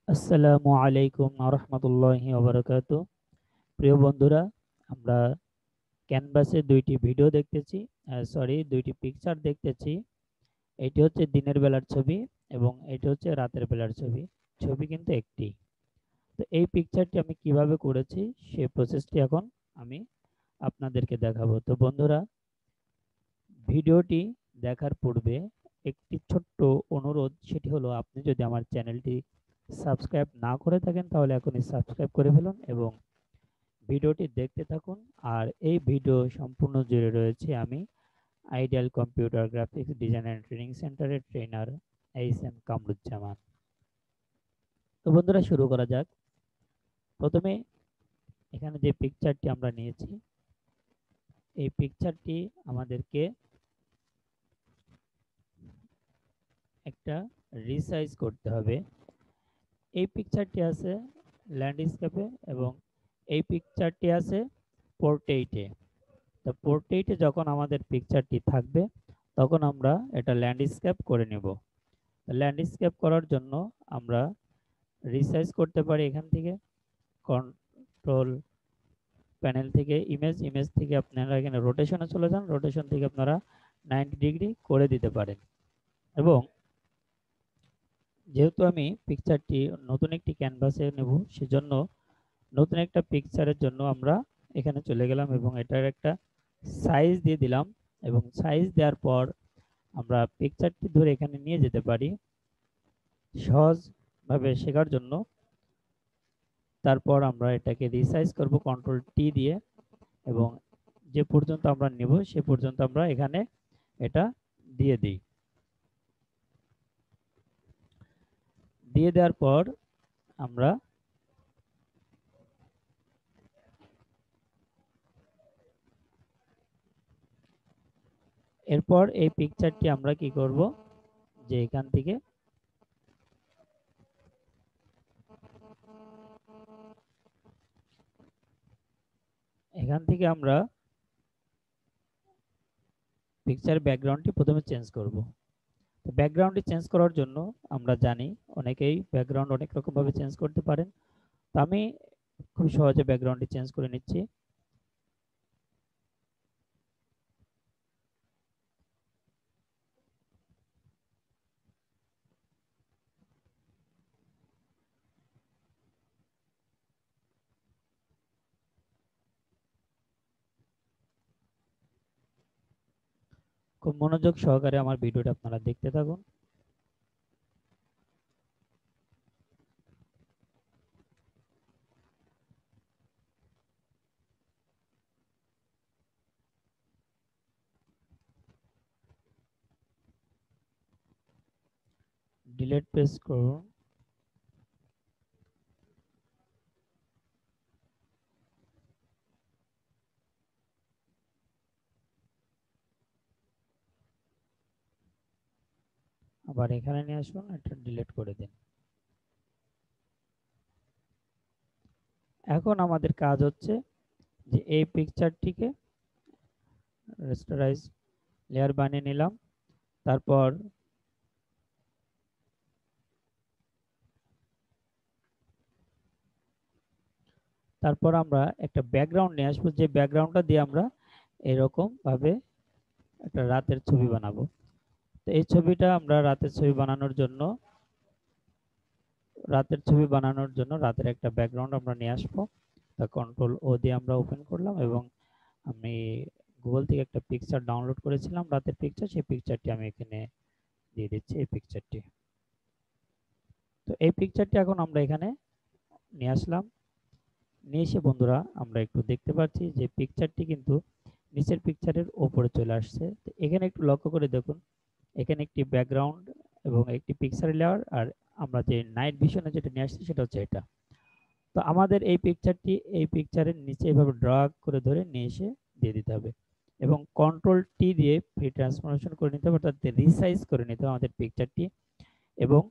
আসসালামু আলাইকুম রহমতুল্লাহি ওবারাকাতু। প্রিয় বন্ধুরা, আমরা ক্যানভাসে দুইটি পিকচার দেখতেছি। এটি হচ্ছে দিনের বেলার ছবি এবং এটি হচ্ছে রাতের বেলার ছবি। ছবি কিন্তু একটি। তো এই পিকচারটি আমি কিভাবে করেছি সেই প্রসেসটি এখন আমি আপনাদেরকে দেখাবো। তো বন্ধুরা, ভিডিওটি দেখার পূর্বে একটি ছোট্ট অনুরোধ, সেটি হলো আপনি যদি আমার চ্যানেলটি সাবস্ক্রাইব না করে থাকেন তাহলে এখনই সাবস্ক্রাইব করে ফেলুন এবং ভিডিওটি দেখতে থাকুন। আর এই ভিডিও সম্পূর্ণ জুড়ে রয়েছে আমি ideal computer graphics design and training সেন্টারের ট্রেনার এইচ এম কামরুজ্জামান। তো বন্ধুরা, শুরু করা যাক। প্রথমে এখানে যে পিকচারটি আমরা নিয়েছি, এই পিকচারটি আমাদেরকে একটা রিসাইজ করতে হবে। এই পিকচারটি আছে ল্যান্ডস্কেপে এবং এই পিকচারটি আছে পোর্ট্রেইটে। তো পোর্ট্রেইটে যখন আমাদের পিকচারটি থাকবে তখন আমরা এটা ল্যান্ডস্কেপ করে নেব। ল্যান্ডস্কেপ করার জন্য আমরা রিসাইজ করতে পারি এখান থেকে কন্ট্রোল প্যানেল থেকে ইমেজ ইমেজ থেকে আপনারা এখানে রোটেশনে চলে যান, রোটেশন থেকে আপনারা 90 ডিগ্রি করে দিতে পারেন। এবং যেহেতু আমি পিকচারটি নতুন একটি ক্যানভাসে নেব, সেজন্য নতুন একটা পিকচারের জন্য আমরা এখানে চলে গেলাম এবং এটার একটা সাইজ দিয়ে দিলাম। এবং সাইজ দেওয়ার পর আমরা পিকচারটি ধরে এখানে নিয়ে যেতে পারি সহজভাবে শেখার জন্য। তারপর আমরা এটাকে রিসাইজ করব কন্ট্রোল টি দিয়ে এবং যে পর্যন্ত আমরা নেব সে পর্যন্ত আমরা এখানে এটা দিয়ে দিই। দিয়ে দেওয়ার পর আমরা এরপর এই পিকচারটি আমরা কি করব, যে এখান থেকে আমরা পিকচার ব্যাকগ্রাউন্ডটি প্রথমে চেঞ্জ করব। তো ব্যাকগ্রাউন্ডটি চেঞ্জ করার জন্য আমরা জানি অনেকেই ব্যাকগ্রাউন্ড অনেক রকম ভাবে চেঞ্জ করতে পারেন। তো আমি খুব সহজে ব্যাকগ্রাউন্ডটি চেঞ্জ করে নিচ্ছি। খুব মনোযোগ সহকারে আমার ভিডিওটা আপনারা দেখতে থাকুন। ডিলেট প্রেস করুন। আবার এখানে নিয়ে আসুন, এটা ডিলিট করে দিন। এখন আমাদের কাজ হচ্ছে যে এই পিকচারটিকে রেস্টোরাইজ লেয়ার বানিয়ে নিলাম। তারপর তারপর আমরা একটা ব্যাকগ্রাউন্ড নিয়ে আসবো, যে ব্যাকগ্রাউন্ডটা দিয়ে আমরা এরকম ভাবে একটা রাতের ছবি বানাবো। তো এই ছবিটা আমরা রাতের ছবি বানানোর জন্য রাতের একটা ব্যাকগ্রাউন্ড আমরা নিয়ে আসবো। তা কন্ট্রোল ও দিয়ে আমরা ওপেন করলাম এবং আমি গুগল থেকে একটা পিকচার ডাউনলোড করেছিলাম রাতের পিকচার, সেই পিকচারটি আমি এখানে দিয়ে দিচ্ছি, এই পিকচারটি। তো এই পিকচারটি এখন আমরা এখানে নিয়ে আসলাম। নিয়ে এসে বন্ধুরা আমরা একটু দেখতে পাচ্ছি যে পিকচারটি কিন্তু নিচের পিকচারের ওপরে চলে আসছে। তো এখানে একটু লক্ষ্য করে দেখুন, এখানে একটি ব্যাকগ্রাউন্ড এবং একটি পিকচার লেয়ার, আর আমরা যে নাইট ভিশনে যেটা নিয়ে আসছি সেটা হচ্ছে এটা। তো আমাদের এই পিকচারের নিচে এভাবে ড্রাগ করে ধরে নিয়ে এসে দিয়ে দিতে হবে এবং কন্ট্রোল টি দিয়ে ফ্রি ট্রান্সফরমেশন করে নিতে হবে, অর্থাৎ রিসাইজ করে নিতে হবে আমাদের পিকচারটি। এবং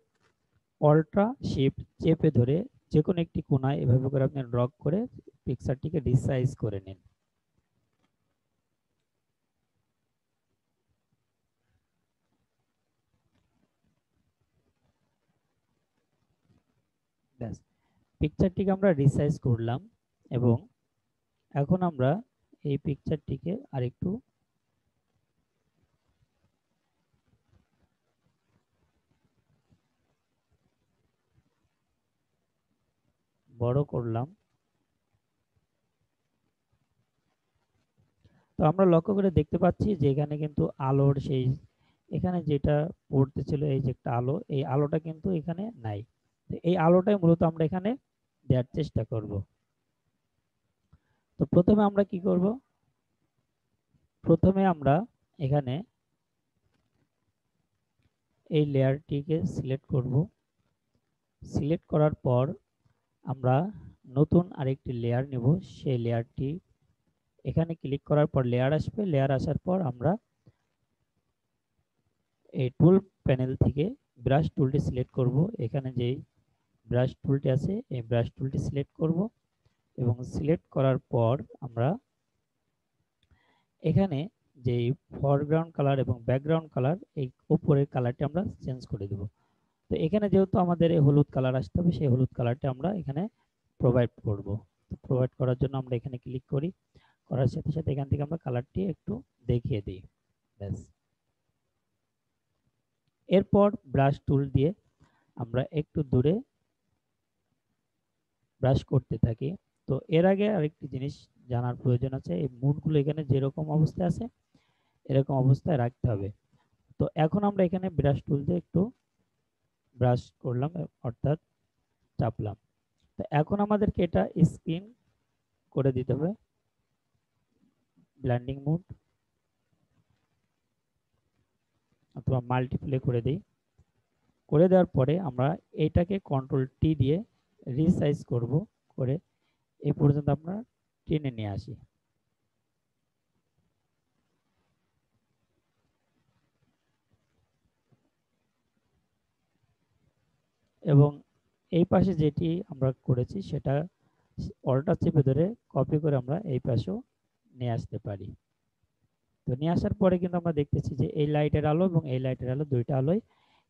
অল্ট্রা শিফট চেপে ধরে যে কোনো একটি কোণায় এভাবে করে আপনি ড্রগ করে পিকচারটিকে রিসাইজ করে নিন। ব্যাস, পিকচারটিকে আমরা রিসাইজ করলাম এবং এখন আমরা এই পিকচারটিকে আরেকটু বড় করলাম। তো আমরা লক্ষ্য করে দেখতে পাচ্ছি যে এখানে কিন্তু আলোর সেই এখানে যেটা পড়তেছিল এই যে একটা আলো, এই আলোটা কিন্তু এখানে নাই। তো এই আলোটাই মূলত আমরা এখানে দেওয়ার চেষ্টা করব। তো প্রথমে আমরা কি করব, প্রথমে আমরা এখানে এই লেয়ারটিকে সিলেক্ট করব। সিলেক্ট করার পর আমরা নতুন আরেকটি লেয়ার নেব। সেই লেয়ারটি এখানে ক্লিক করার পর লেয়ার আসবে, লেয়ার আসার পর আমরা এই টুল প্যানেল থেকে ব্রাশ টুলটি সিলেক্ট করব। এখানে যেই ব্রাশ টুলটি আছে এই ব্রাশ টুলটি সিলেক্ট করব এবং সিলেক্ট করার পর আমরা এখানে যে ফরগ্রাউন্ড কালার এবং ব্যাকগ্রাউন্ড কালার এই উপরের কালারটি আমরা চেঞ্জ করে দেব। তো এখানে যেহেতু আমাদের এই হলুদ কালার আসতে হবে, সেই হলুদ কালারটা আমরা এখানে প্রোভাইড করব। প্রোভাইড করার জন্য আমরা এখানে ক্লিক করি, করার সাথে সাথে এখান থেকে আমরা কালারটি একটু দেখিয়ে দিই। ব্যাস, এরপর ব্রাশ টুল দিয়ে আমরা একটু দূরে ব্রাশ করতে থাকি। তো এর আগে আরেকটি জিনিস জানার প্রয়োজন আছে, এই মুডগুলো এখানে যেরকম অবস্থায় আছে এরকম অবস্থায় রাখতে হবে। তো এখন আমরা এখানে ব্রাশ টুল দিয়ে একটু ব্রাশ করলাম, অর্থাৎ চাপলাম। তো এখন আমাদেরকে এটা স্ক্রিন করে দিতে হবে, ব্লেন্ডিং মোড অথবা মাল্টিপ্লে করে দিই। করে দেওয়ার পরে আমরা এটাকে কন্ট্রোল টি দিয়ে রিসাইজ করব, করে এই পর্যন্ত আমরা টেনে নিয়ে আসি। এবং এই পাশে যেটি আমরা করেছি সেটা অল্টার চেপে ধরে কপি করে আমরা এই পাশেও নিয়ে আসতে পারি। তো নিয়ে আসার পরে কিন্তু আমরা দেখতেছি যে এই লাইটের আলো এবং এই লাইটের আলো দুইটা আলোই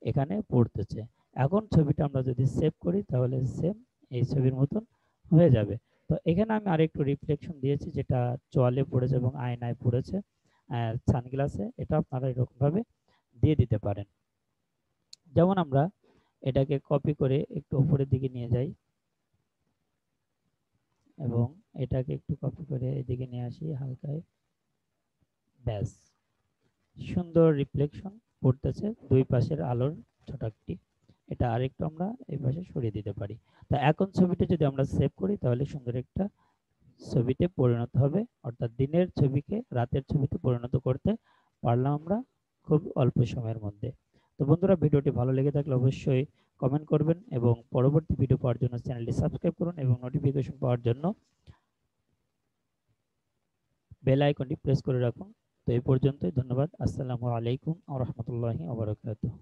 এখানে পড়তেছে। এখন ছবিটা আমরা যদি সেভ করি তাহলে সেম এই ছবির মতন হয়ে যাবে। তো এখানে আমি আরেকটু রিফ্লেকশন দিয়েছি, যেটা চোয়ালে পড়েছে এবং আয়নায় পড়েছে, সানগ্লাসে, এটা আপনারা এরকম ভাবে দিয়ে দিতে পারেন। যেমন আমরা এটাকে কপি করে একটু উপরের দিকে নিয়ে যাই এবং এটাকে একটু কপি করে এদিকে নিয়ে আসি হালকায়। ব্যাস, সুন্দর রিফ্লেকশন পড়তেছে দুই পাশের আলোর ছটাকটি। এটা আরেকটু আমরা এই পাশে সরিয়ে দিতে পারি। তা এখন ছবিটা যদি আমরা সেভ করি তাহলে সুন্দর একটা ছবিতে পরিণত হবে, অর্থাৎ দিনের ছবিকে রাতের ছবিতে পরিণত করতে পারলাম আমরা খুব অল্প সময়ের মধ্যে। তো বন্ধুরা, ভিডিওটি ভালো লেগে থাকলে অবশ্যই কমেন্ট করবেন এবং পরবর্তী ভিডিও পাওয়ার জন্য চ্যানেলটি সাবস্ক্রাইব করুন এবং নোটিফিকেশন পাওয়ার জন্য বেল আইকনটি প্রেস করে রাখুন। তো এই পর্যন্তই, ধন্যবাদ। আসসালামু আলাইকুম ওয়া রাহমাতুল্লাহি ওয়া বারাকাতুহু।